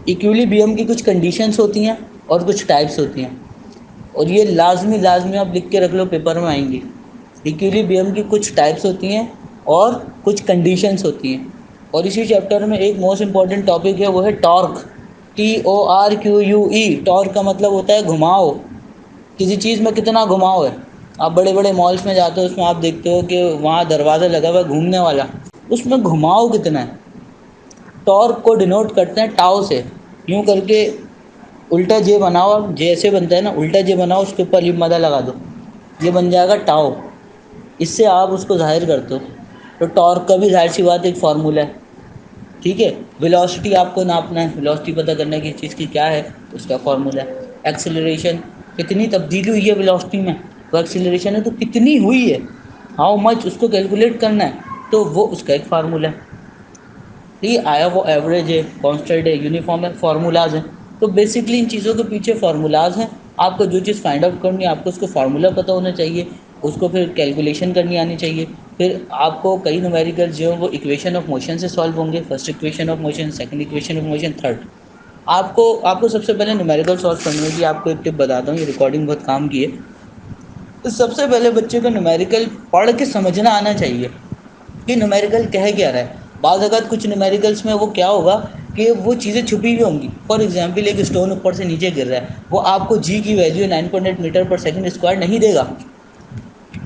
Equilibrium की कुछ conditions होती हैं और कुछ टाइप्स होती हैं, और ये लाजमी आप लिख के रख लो, पेपर में आएंगी। इक्विलिब्रियम की कुछ टाइप्स होती हैं और कुछ कंडीशंस होती हैं। और इसी चैप्टर में एक मोस्ट इंपॉर्टेंट टॉपिक है, वो है टॉर्क। TORQUE। टॉर्क का मतलब होता है घुमाव। किसी चीज़ में कितना घुमाव है। आप बड़े बड़े मॉल्स में जाते हो, उसमें आप देखते हो कि वहाँ दरवाज़ा लगा हुआ है घूमने वाला, उसमें घुमाव कितना है। टॉर्क को डिनोट करते हैं टाउ से। यूँ करके उल्टा जे बनाओ, आप जे ऐसे बनता है ना, उल्टा जे बनाओ, उसके ऊपर लिप मदा लगा दो, ये बन जाएगा टाउ। इससे आप उसको जाहिर करते हो। तो टॉर्क का भी जाहिर सी बात एक फार्मूला है। ठीक है। वेलोसिटी आपको नापना है, वेलोसिटी पता करना है कि चीज़ की क्या है, तो उसका फार्मूला है। एक्सेलरेशन, कितनी तब्दीली हुई है वेलोसिटी में, वो एक्सेलरेशन है तो कितनी हुई है, हाउ मच, उसको कैलकुलेट करना है, तो वो उसका एक फार्मूला है। ये आया वो एवरेज है, कांस्टेंट है, यूनिफॉर्म है, फार्मूलाज हैं। तो बेसिकली इन चीज़ों के पीछे फार्मूलाज हैं। आपको जो चीज़ फाइंड आउट करनी है, आपको उसको फार्मूला पता होना चाहिए, उसको फिर कैलकुलेशन करनी आनी चाहिए। फिर आपको कई न्यूमेरिकल्स जो हैं वो इक्वेशन ऑफ मोशन से सॉल्व होंगे। First equation of motion, second equation of motion, third. आपको सबसे पहले न्यूमेरिकल सॉल्व करनी होगी। आपको एक टिप बताता हूँ, ये रिकॉर्डिंग बहुत काम की है। तो सबसे पहले बच्चे को न्यूमेरिकल पढ़ के समझना आना चाहिए कि न्यूमेरिकल कह क्या रहा है। बाद अगर कुछ न्यूमेरिकल्स में वो क्या होगा कि वो चीज़ें छुपी हुई होंगी। फॉर एग्जांपल, एक स्टोन ऊपर से नीचे गिर रहा है, वो आपको जी की वैल्यू 9.8 मीटर पर सेकंड स्क्वायर नहीं देगा।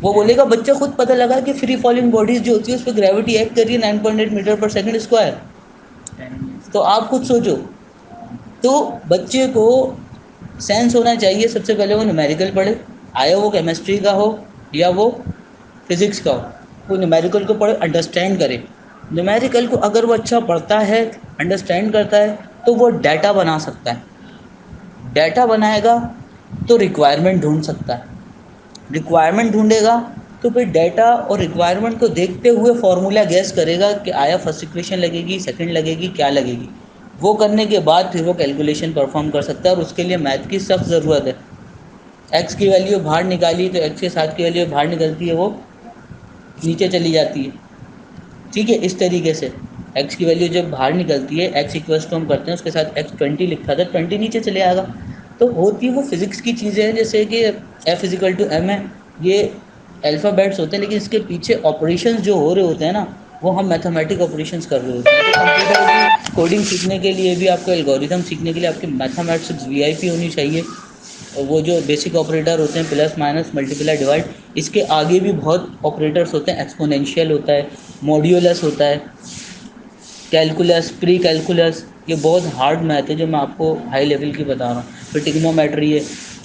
वो बोलेगा, बच्चा खुद पता लगा कि फ्री फॉलिंग बॉडीज जो होती है उस पर ग्रेविटी एक्ट कर रही है 9.8 मीटर पर सेकंड स्क्वायर। तो आप खुद सोचो। तो बच्चे को सेंस होना चाहिए, सबसे पहले वो न्यूमेरिकल पढ़े, आया वो केमिस्ट्री का हो या वो फिज़िक्स का हो, वो न्यूमेरिकल को पढ़े, अंडरस्टैंड करे। न्यूमेरिकल को अगर वो अच्छा पढ़ता है, अंडरस्टैंड करता है, तो वो डाटा बना सकता है। डाटा बनाएगा तो रिक्वायरमेंट ढूंढ सकता है। रिक्वायरमेंट ढूंढेगा तो फिर डाटा और रिक्वायरमेंट को देखते हुए फार्मूला गैस करेगा कि आया फर्स्ट इक्वेशन लगेगी, सेकंड लगेगी, क्या लगेगी। वो करने के बाद फिर वो कैलकुलेशन परफॉर्म कर सकता है, और उसके लिए मैथ की सख्त ज़रूरत है। एक्स की वैल्यू बाहर निकाली तो एक्स के साथ की वैल्यू बाहर निकलती है, वो नीचे चली जाती है। ठीक है, इस तरीके से एक्स की वैल्यू जब बाहर निकलती है, एक्स इक्वल्स टू हम करते हैं, उसके साथ एक्स 20 लिखा था, 20 नीचे चले आएगा। तो होती है वो फिज़िक्स की चीज़ें हैं, जैसे कि एफ इजिकल टू एम है, ये अल्फ़ाबेट्स होते हैं, लेकिन इसके पीछे ऑपरेशंस जो हो रहे होते हैं ना, वो हम मैथमेटिक ऑपरेशंस कर रहे होते हैं। तो कंप्यूटर की कोडिंग सीखने के लिए भी, आपको एल्गोरिथम सीखने के लिए आपकी मैथमेटिक्स वीआईपी होनी चाहिए। और वो जो बेसिक ऑपरेटर होते हैं, प्लस माइनस मल्टीप्लाई डिवाइड, इसके आगे भी बहुत ऑपरेटर्स होते हैं। एक्सपोनेंशियल होता है, मॉड्यूलस होता है, कैलकुलस, प्री कैलकुलस, ये बहुत हार्ड मैथ है जो मैं आपको हाई लेवल की बता रहा हूँ। फिर टिग्नोमेट्री है,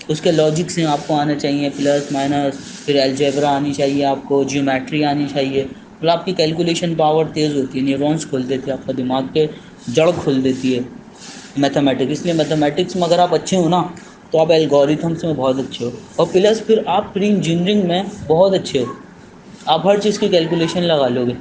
उसके लॉजिक्स हैं आपको आने चाहिए, प्लस माइनस, फिर अलजेब्रा आनी चाहिए आपको, जियोमेट्री आनी चाहिए। मतलब आपकी कैलकुलेशन पावर तेज़ होती है, न्यूरॉन्स खोल देती है, आपका दिमाग के जड़ खोल देती है मैथमेटिक्स। इसलिए मैथमेटिक्स में अगर आप अच्छे हो ना, तो आप एल्गोरिथम्स में बहुत अच्छे हो, और प्लस फिर आप प्री इंजीनियरिंग में बहुत अच्छे हो। आप हर चीज़ की कैलकुलेशन लगा लोगे।